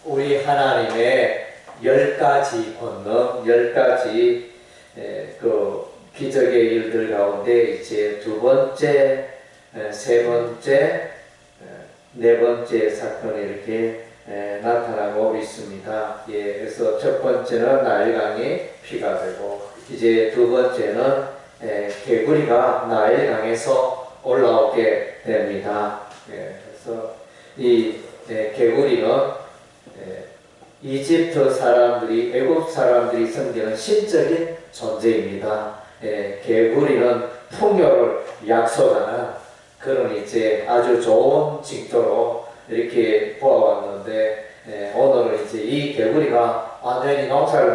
우리 하나님의 10가지 권능, 10가지 그 기적의 일들 가운데 이제 두 번째, 세 번째, 네 번째 사건이 이렇게 나타나고 있습니다. 예, 그래서 첫 번째는 나일강이 피가 되고, 이제 두 번째는 개구리가 나일강에서 올라오게 됩니다. 예, 그래서 이 개구리는 이집트 사람들이, 애굽 사람들이 섬기는 신적인 존재입니다. 개구리는 풍요를 약속하는 그런 이제 아주 좋은 징조로 이렇게 보아왔는데, 오늘은 이제 이 개구리가 완전히 농사를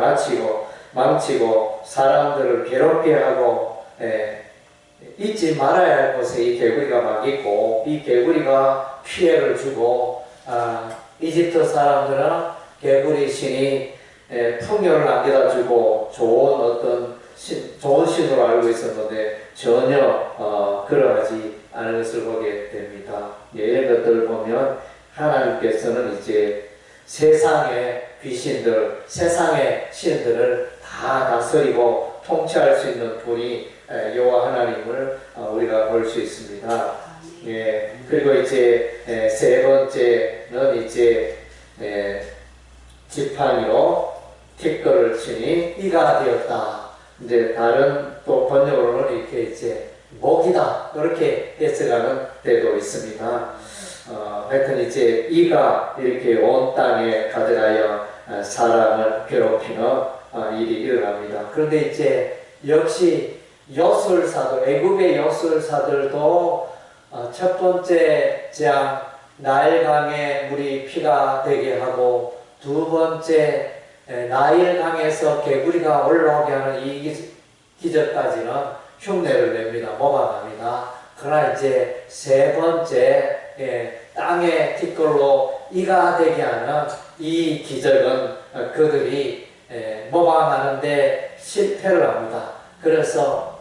망치고 사람들을 괴롭게 하고 잊지 말아야 할 곳에 이 개구리가 막 있고, 이 개구리가 피해를 주고, 이집트 사람들은 개구리 신이 풍요를 남겨다 주고 좋은 신으로 알고 있었는데 전혀 그러하지 않은 것을 보게 됩니다. 이런 것들을 보면 하나님께서는 이제 세상의 귀신들, 세상의 신들을 다 다스리고 통치할 수 있는 분이 여호와 하나님을 우리가 볼 수 있습니다. 예, 그리고 이제 세 번째는 이제 지팡이로 티끌을 치니 이가 되었다. 이제 다른 또 번역으로는 이렇게 이제 목이다, 그렇게 해석하는 때도 있습니다. 하여튼 이제 이가 이렇게 온 땅에 가득하여 사람을 괴롭히는 일이 일어납니다. 그런데 이제 역시 요술사들, 애굽의 요술사들도 첫 번째 재앙 나일강에 물이 피가 되게 하고, 두 번째 나일강에서 개구리가 올라오게 하는 이 기적까지는 흉내를 냅니다. 모방합니다. 그러나 이제 세 번째 땅의 티끌로 이가 되게 하는 이 기적은 그들이 모방하는데 실패를 합니다. 그래서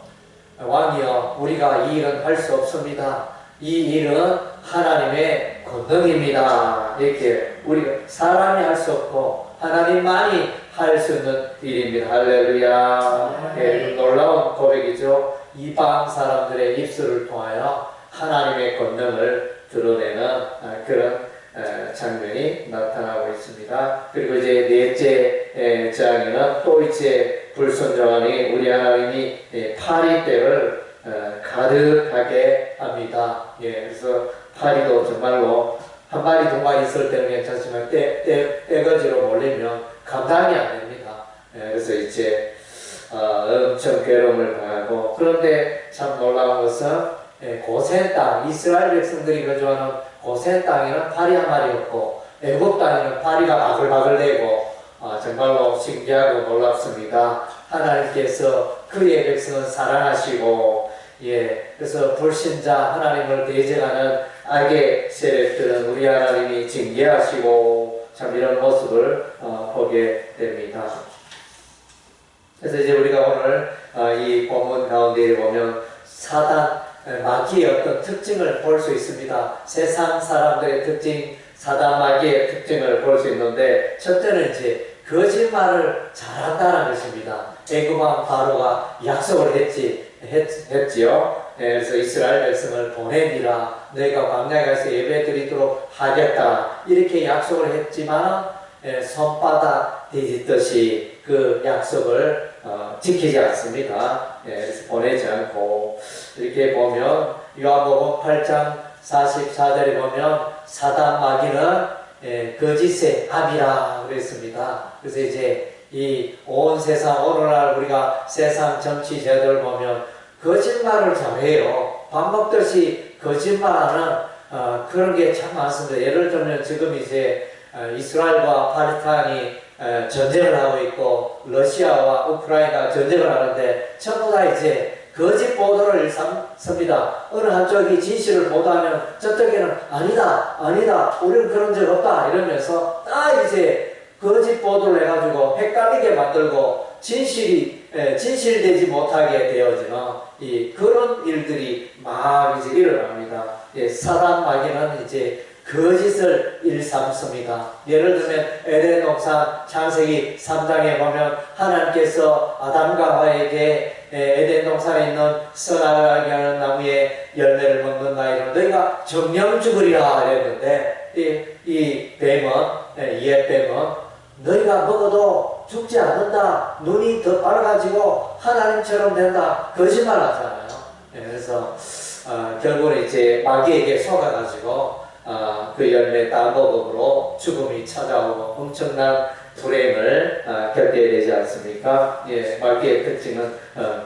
왕이여, 우리가 이 일은 할 수 없습니다. 이 일은 하나님의 권능입니다. 이렇게 우리가 사람이 할 수 없고 하나님만이 할 수 있는 일입니다. 할렐루야. 놀라운 고백이죠. 이방 사람들의 입술을 통하여 하나님의 권능을 드러내는 그런 장면이 나타나고 있습니다. 그리고 이제 넷째 장에는 또 이제 불순종하니 우리 하나님이 파리떼를 가득하게 합니다. 예, 그래서 파리도 정말로 한 마리 두 마리 있을 때는 괜찮지만 떼거지로 몰리면 감당이 안 됩니다. 예, 그래서 이제 엄청 괴로움을 당하고, 그런데 참 놀라운 것은 고센 땅, 이스라엘 백성들이 거주하는 고센 땅에는 파리 한 마리 없고 애굽 땅에는 파리가 바글바글대고 정말로 신기하고 놀랍습니다. 하나님께서 그의 백성은 사랑하시고, 예, 그래서 불신자 하나님을 대적하는 악의 세력들은 우리 하나님이 징계하시고, 참 이런 모습을 보게 됩니다. 그래서 이제 우리가 오늘 이 본문 가운데 보면 사단 마귀의 어떤 특징을 볼 수 있습니다. 세상 사람들의 특징, 사단 마귀의 특징을 볼 수 있는데, 첫째는 이제 거짓말을 잘한다는 것입니다. 애굽 왕 바로가 약속을 했지요. 그래서 이스라엘 백성을 보내니라, 너희가 광야에 가서 예배드리도록 하겠다, 이렇게 약속을 했지만 손바닥 뒤집듯이 그 약속을 지키지 않습니다. 그래서 보내지 않고, 이렇게 보면 요한복음 8장 44절에 보면 사단 마귀는 거짓의 압이라 그랬습니다. 그래서 이제 이 온 세상, 오늘날 우리가 세상 정치제도를 보면 거짓말을 잘해요. 밥 먹듯이 거짓말하는 그런 게 참 많습니다. 예를 들면 지금 이제 이스라엘과 팔레스타인이 전쟁을 하고 있고 러시아와 우크라이나 전쟁을 하는데 전부 다 이제 거짓 보도를 일삼습니다. 어느 한쪽이 진실을 보도하면 저쪽에는 아니다, 우리는 그런 적 없다 이러면서 딱 이제 거짓 보도를 해가지고 헷갈리게 만들고 진실되지 못하게 되어지는 그런 일들이 막 이제 일어납니다. 사단 마귀는 이제 거짓을 일삼습니다. 예를 들면 에덴 동산 창세기 3장에 보면 하나님께서 아담과 하와에게 에덴 동산에 있는 선악을 하는 나무의 열매를 먹는다 이러면 너희가 정령 죽으리라 그랬는데 이 뱀은 옛뱀은 너희가 먹어도 죽지 않는다. 눈이 더 밝아지고 하나님처럼 된다. 거짓말 하잖아요. 그래서 결국은 이제 마귀에게 속아가지고 그 열매 따먹음으로 죽음이 찾아오고 엄청난 불행을 겪게 되지 않습니까? 예, 마귀의 특징은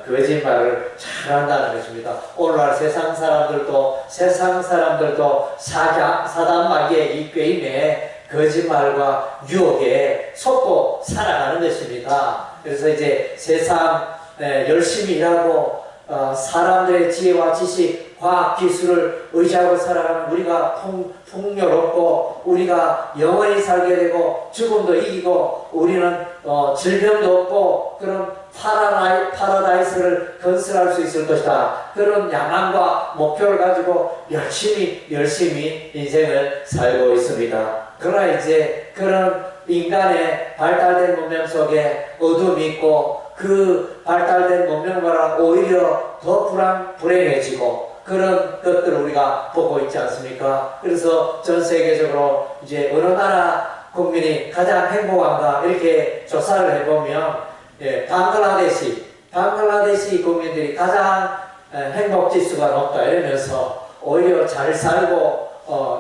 거짓말을 잘한다는 것입니다. 오늘날 세상 사람들도 사단 마귀의 이 게임에 거짓말과 유혹에 속고 살아가는 것입니다. 그래서 이제 세상 열심히 일하고 사람들의 지혜와 지식, 과학, 기술을 의지하고 살아가는 우리가 풍요롭고 우리가 영원히 살게 되고 죽음도 이기고 우리는 질병도 없고 그런 파라다이스를 건설할 수 있을 것이다. 그런 야망과 목표를 가지고 열심히 인생을 살고 있습니다. 그러나 이제 그런 인간의 발달된 문명 속에 어둠이 있고 그 발달된 문명보다 오히려 더 불행해지고 그런 것들을 우리가 보고 있지 않습니까? 그래서 전 세계적으로 이제 어느 나라 국민이 가장 행복한가 이렇게 조사를 해보면 방글라데시 국민들이 가장 행복 지수가 높다 이러면서 오히려 잘 살고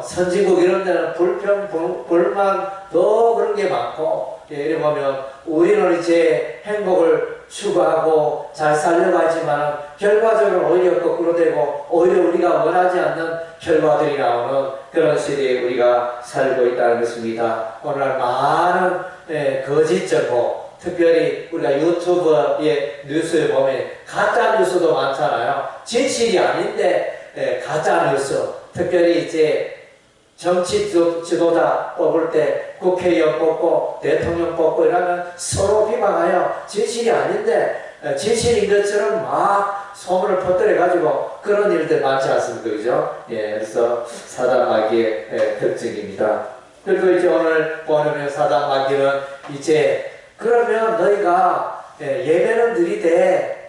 선진국 이런 데는 불만 더 그런 게 많고 이래 보면 우리는 이제 행복을 추구하고 잘 살려고 하지만 결과적으로 오히려 거꾸로 되고 오히려 우리가 원하지 않는 결과들이 나오는 그런 시대에 우리가 살고 있다는 것입니다. 오늘 많은 거짓 정보, 특별히 우리가 유튜브의 뉴스에 보면 가짜 뉴스도 많잖아요. 진실이 아닌데 가짜 뉴스, 특별히 이제 정치 지도자 뽑을 때 국회의원 뽑고 대통령 뽑고 이러면 서로 비방하여 진실이 아닌데 진실인 것처럼 막 소문을 퍼뜨려가지고 그런 일들 많지 않습니까? 그죠? 예, 그래서 사단 마귀의 특징입니다. 그리고 이제 오늘 보면 사단 마귀는 이제 그러면 너희가 예배는 드리되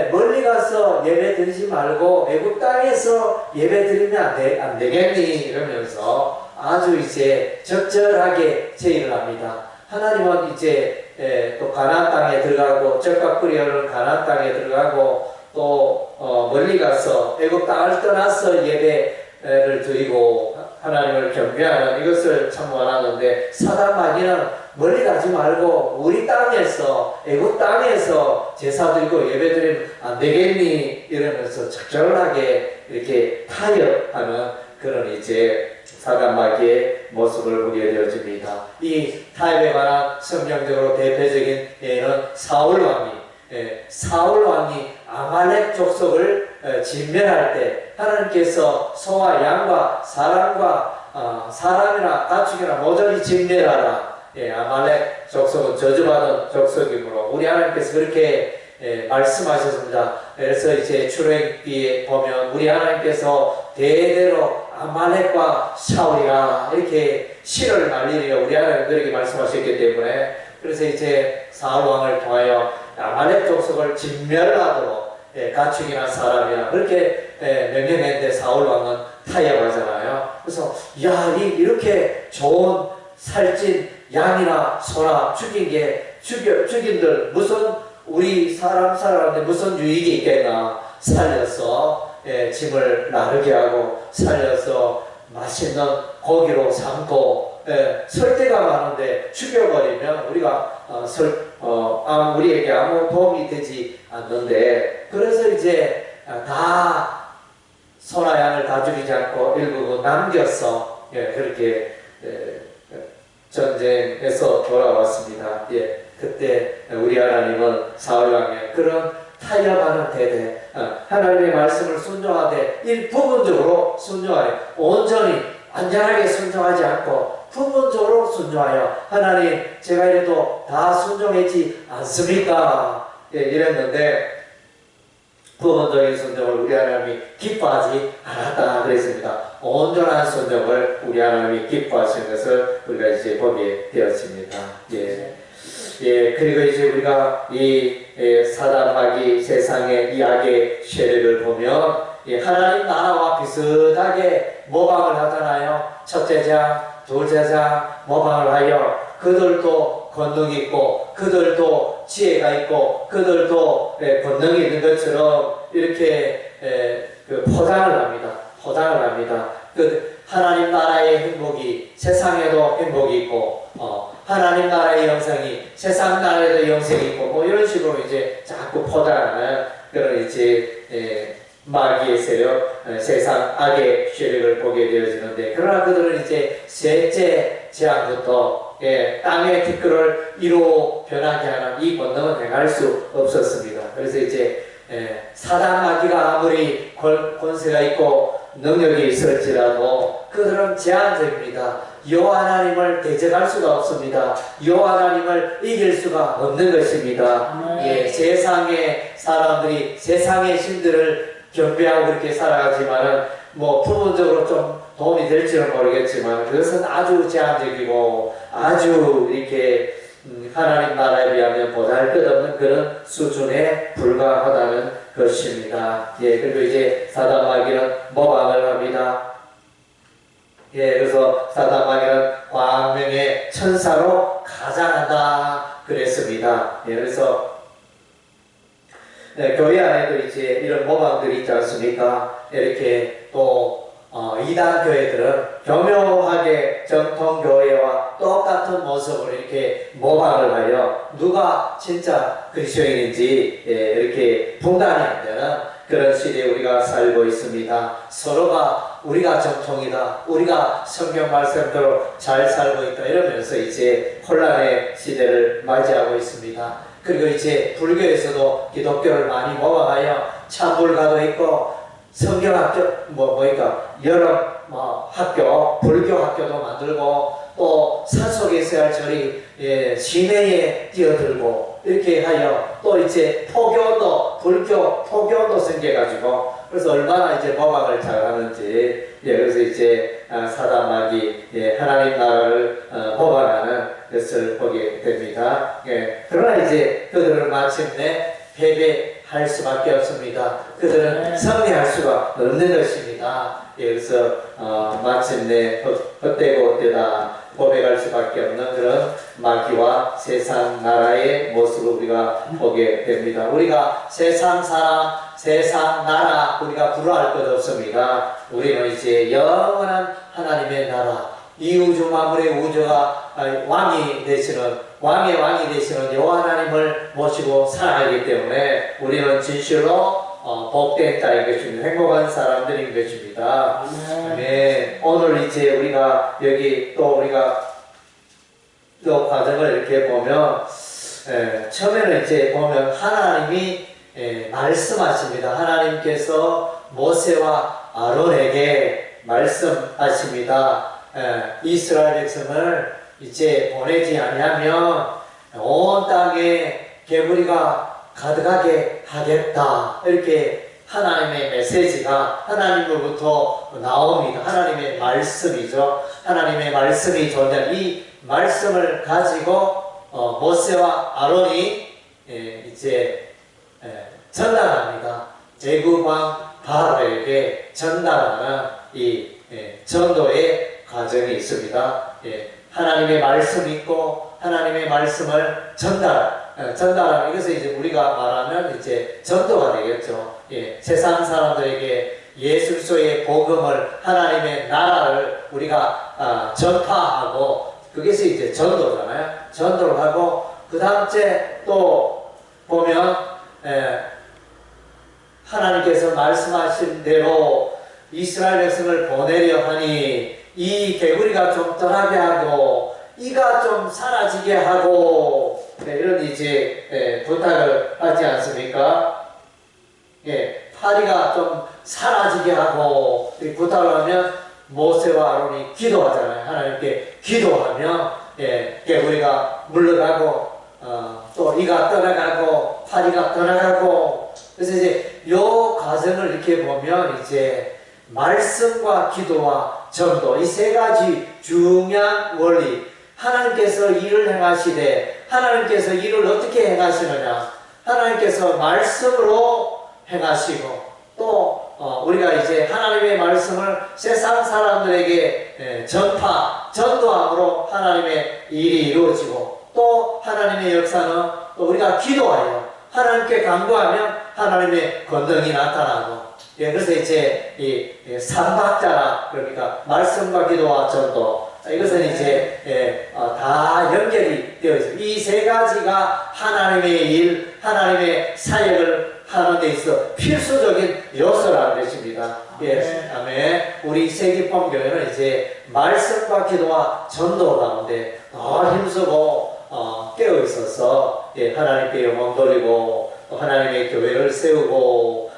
멀리 가서 예배 드리지 말고 외국 땅에서 예배 드리면 안 되겠니? 이러면서 아주 이제 적절하게 제의를 합니다. 하나님은 이제 또 가나안 땅에 들어가고 적과 꿀이 가나안 땅에 들어가고 또 멀리 가서 외국 땅을 떠나서 예배를 드리고 하나님을 경배하는 이것을 참 원하는데 사단 마귀는 멀리 가지 말고 우리 땅에서 애국 땅에서 제사 드리고 예배 드리면 안 되겠니? 이러면서 적절하게 이렇게 타협하는 그런 이제 사단 마귀의 모습을 보게 되어집니다. 이 타협에 관한 성경적으로 대표적인 예는 사울 왕이 아말렉 족속을 진멸할 때 하나님께서 소와 양과 사람이나 가축이나 모조리 진멸하라. 아말렉 족속은 저주받은 족속이므로 우리 하나님께서 그렇게 말씀하셨습니다. 그래서 이제 출애굽기에 보면 우리 하나님께서 대대로 아말렉과 싸우리라 이렇게 시를 말리리라 우리 하나님들에게 말씀하셨기 때문에 그래서 이제 사울 왕을 통하여 아말렉 족속을 진멸하도록 가축이나 사람이나 그렇게 명령했는데 사울 왕은 타협하잖아요. 그래서 이렇게 좋은 살찐 양이나 소나 죽인들 무슨 우리 사람한테 무슨 유익이 있겠나 살려서 짐을 나르게 하고 살려서 맛있는 고기로 삶고 설대가 많은데 죽여버리면 우리가 우리에게 아무 도움이 되지 않는데 그래서 이제 다 소나 양을 다 죽이지 않고 일부분 남겼어 그렇게 전쟁에서 돌아왔습니다. 그때 우리 하나님은 사울왕의 그런 타협하는 대대 하나님의 말씀을 순종하되 부분적으로 순종하여 온전히 안전하게 순종하지 않고 부분적으로 순종하여 하나님 제가 이래도 다 순종했지 않습니까? 이랬는데 부분적인 순종을 우리 하나님이 기뻐하지 않았다 그랬습니다. 온전한 순종을 우리 하나님이 기뻐하시는 것을 우리가 이제 보게 되었습니다. 예. 예, 그리고 이제 우리가 이 사단 마귀 세상의 이 악의 세력을 보면 하나님 나라와 비슷하게 모방을 하잖아요. 첫째 장, 둘째 장 모방을 하여 그들도 권능이 있고 그들도 지혜가 있고 그들도 권능이 있는 것처럼 이렇게 포장을 합니다. 포장을 합니다. 그 하나님 나라의 행복이 세상에도 행복이 있고 하나님 나라의 영생이 세상 나라에도 영생이 있고 뭐 이런 식으로 이제 자꾸 포장하는 그런 이제 마귀의 세력, 세상 악의 세력을 보게 되어지는데, 그러나 그들은 이제 셋째 재앙부터 땅의 티끌을 이로 변하게 하는 이 권능은 행할 수 없었습니다. 그래서 이제 사단 마귀가 아무리 권세가 있고 능력이 있을지라도 그들은 제한적입니다. 여호와 하나님을 대적할 수가 없습니다. 여호와 하나님을 이길 수가 없는 것입니다. 세상의 사람들이 세상의 신들을 경배하고 그렇게 살아가지만은 뭐 부분적으로 좀 도움이 될지는 모르겠지만 그것은 아주 제한적이고 아주 이렇게 하나님 나라에 비하면 보잘것없는 그런 수준에 불과하다는 것입니다. 그리고 이제 사단 마귀는 모방을 합니다. 그래서 사단 마귀는 광명의 천사로 가장한다 그랬습니다. 그래서 교회 안에도 이제 이런 모방들이 있지 않습니까? 이렇게 또 이단 교회들은 교묘하게 정통 교회와 똑같은 모습으로 이렇게 모방을 하여 누가 진짜 그리스도인인지 이렇게 분간이 안 되는 그런 시대에 우리가 살고 있습니다. 서로가 우리가 정통이다, 우리가 성경 말씀대로 잘 살고 있다 이러면서 이제 혼란의 시대를 맞이하고 있습니다. 그리고 이제 불교에서도 기독교를 많이 모방하여 찬불가도 있고 성경학교 여러 학교, 불교 학교도 만들고 또 산속에 있어야 할 절이 시내에 뛰어들고 이렇게 하여 또 이제 포교도 불교 포교도 생겨가지고 그래서 얼마나 이제 모방을 잘하는지 그래서 이제 사단 마귀 하나님 나라를 모방하는 것을 보게 됩니다. 그러나 이제 그들은 마침내 패배할 수밖에 없습니다. 그들은 승리할 수가 없는 것입니다. 그래서 마침내 헛되고 헛되다 고백할 수밖에 없는 그런 마귀와 세상 나라의 모습을 우리가 보게 됩니다. 우리가 세상 사람, 세상 나라 우리가 부러워할 것 없습니다. 우리는 이제 영원한 하나님의 나라, 이 우주 만물의 우주가 왕이 되시는 왕의 왕이 되시는 여호와 하나님을 모시고 살아가기 때문에 우리는 진실로 복된 자인 것입니다. 행복한 사람들인 것입니다. 오늘 이제 우리가 여기 또 우리가 또 과정을 이렇게 보면 처음에는 이제 보면 하나님이 말씀하십니다. 하나님께서 모세와 아론에게 말씀하십니다. 이스라엘 백성을 이제 보내지 아니하면 온 땅에 개구리가 가득하게 하겠다. 이렇게 하나님의 메시지가 하나님으로부터 나옵니다. 하나님의 말씀이죠. 하나님의 말씀이 존재하는 이 말씀을 가지고 모세와 아론이 이제 전달합니다. 제국왕 바로에게 전달하는 이 전도의 과정이 있습니다. 하나님의 말씀이 있고 하나님의 말씀을 전달하는 이것을 이제 우리가 말하면 이제 전도가 되겠죠. 세상 사람들에게 예수 그리스도의 복음을 하나님의 나라를 우리가 전파하고 그것이 이제 전도잖아요. 전도를 하고 그 다음째 또 보면 하나님께서 말씀하신 대로 이스라엘 백성을 보내려 하니 이 개구리가 좀 떠나게 하고 이가 좀 사라지게 하고 이런 이제 부탁을 하지 않습니까? 파리가 좀 사라지게 하고 부탁을 하면 모세와 아론이 기도하잖아요. 하나님께 기도하면 개구리가 물러가고 또 이가 떠나가고 파리가 떠나가고 그래서 이제 요 과정을 이렇게 보면 이제 말씀과 기도와 전도, 이 세 가지 중요한 원리, 하나님께서 일을 행하시되 하나님께서 일을 어떻게 행하시느냐, 하나님께서 말씀으로 행하시고 또 우리가 이제 하나님의 말씀을 세상 사람들에게 전도함으로 하나님의 일이 이루어지고, 또 하나님의 역사는 또 우리가 기도하여 하나님께 간구하면 하나님의 권능이 나타나고, 그래서 이제 이 삼박자라, 그러니까 말씀과 기도와 전도, 이것은 이제 다 연결이 되어 있습니다. 이 세 가지가 하나님의 일, 하나님의 사역을 하는 데 있어 필수적인 요소라는 것입니다. 예, 아멘. 우리 세기품 교회는 이제 말씀과 기도와 전도 가운데 더 힘쓰고 깨어 있어서 하나님께 영광 돌리고 하나님의 교회를 세우고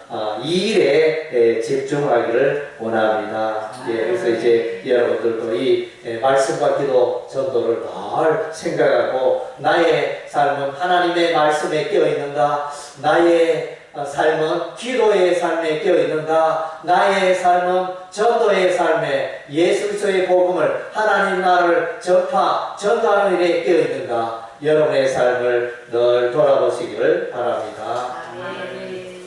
이 일에 집중하기를 원합니다. 그래서 이제 여러분들도 이 말씀과 기도 전도를 늘 생각하고, 나의 삶은 하나님의 말씀에 깨어 있는가, 나의 삶은 기도의 삶에 깨어 있는가, 나의 삶은 전도의 삶에 예수 그리스도의 복음을, 하나님 나라를 전도하는 일에 깨어 있는가, 여러분의 삶을 늘 돌아보시기를 바랍니다.